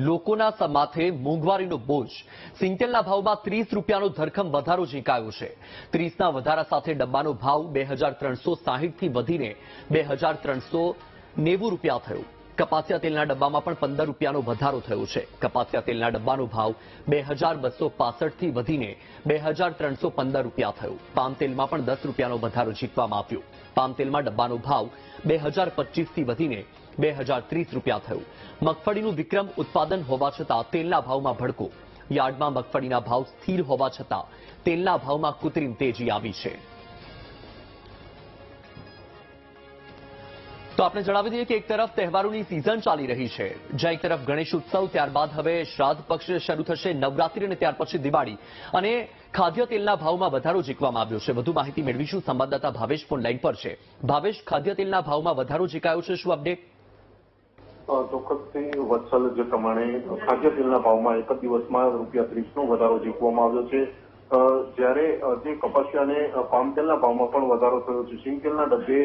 લોકોના માથે મોંઘવારીનો બોજ. સિંગતેલના ભાવમાં 30 રૂપિયાનો ધરખમ વધારો ઝીંકાયો છે. 30ના વધારા સાથે ડબ્બાનો ભાવ 2360 થી વધીને 2390 રૂપિયા થયો. કપાસિયા તેલના ડબ્બામાં પણ 15 રૂપિયાનો વધારો થયો છે. કપાસિયા તેલના ડબ્બાનો ભાવ 2265 થી વધીને 2315 રૂપિયા થયો. પામ તેલમાં પણ 10 રૂપિયાનો વધારો ઝીંકવામાં આવ્યો. પામ તેલમાં ડબ્બાનો ભાવ 2025 થી વધીને 2030 રૂપિયા થયો. મગફળીનું વિક્રમ ઉત્પાદન હોવા છતાં તેલના ભાવમાં ભડકો. યાર્ડમાં મગફળીના ભાવ સ્થિર હોવા છતાં તેલના ભાવમાં કૃત્રિમ તેજી આવી છે. તો આપણે જણાવી દઈએ કે એક તરફ તહેવારોની સિઝન ચાલી રહી છે, જ્યાં એક તરફ ગણેશ ઉત્સવ, ત્યારબાદ હવે શ્રાદ્ધ પક્ષ શરૂ થશે, નવરાત્રી અને ત્યાર પછી દિવાળી, અને ખાદ્ય તેલના ભાવમાં વધારો ઝીંકવામાં આવ્યો છે. વધુ માહિતી મેળવીશું. સંવાદદાતા ભાવેશ ફોન લાઈન પર છે. ભાવેશ, ખાદ્ય તેલના ભાવમાં વધારો ઝીંકાયો છે, શું અપડેટ? ચોક્કસથી વત્સલ, જે પ્રમાણે ખાદ્ય તેલના ભાવમાં એક જ દિવસમાં ₹30નો વધારો ઝીંકવામાં આવ્યો છે. જ્યારે જે કપાસિયા અને પામ તેલના ભાવમાં પણ વધારો થયો છે. સિંગ તેલના ડબ્બે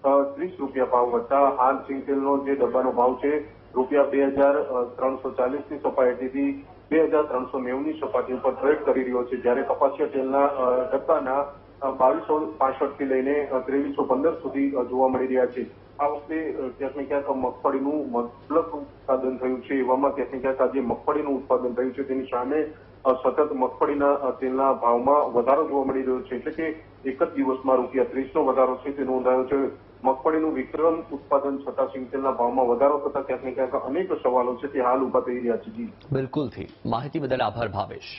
30 રૂપિયા ભાવ વધતા હાલ સિંગ તેલનો જે ડબ્બાનો ભાવ છે ₹2340 ની સપાટીથી 2390 ની સપાટી ઉપર ટ્રેડ કરી રહ્યો છે. જ્યારે કપાસિયા તેલના ડબ્બાના 2265 થી લઈને 2315 સુધી જોવા મળી રહ્યા છે. આ વખતે ક્યાંક ને ક્યાંક મગફળીનું મબલક ઉત્પાદન થયું છે. એવામાં ક્યાંક ને ક્યાંક આજે મગફળીનું ઉત્પાદન થયું છે, તેની સામે સતત મગફળીના તેલના ભાવમાં વધારો જોવા મળી રહ્યો છે. એટલે કે એક જ દિવસમાં ₹30નો વધારો છે તે નોંધાયો છે. મગફળીનું વિક્રમ ઉત્પાદન છતાં સિંગતેલના ભાવમાં વધારો થતા ક્યાંક ને ક્યાંક અનેક સવાલો છે તે હાલ ઉભા થઈ રહ્યા છે. જી બિલકુલથી. માહિતી બદલ આભાર ભાવેશ.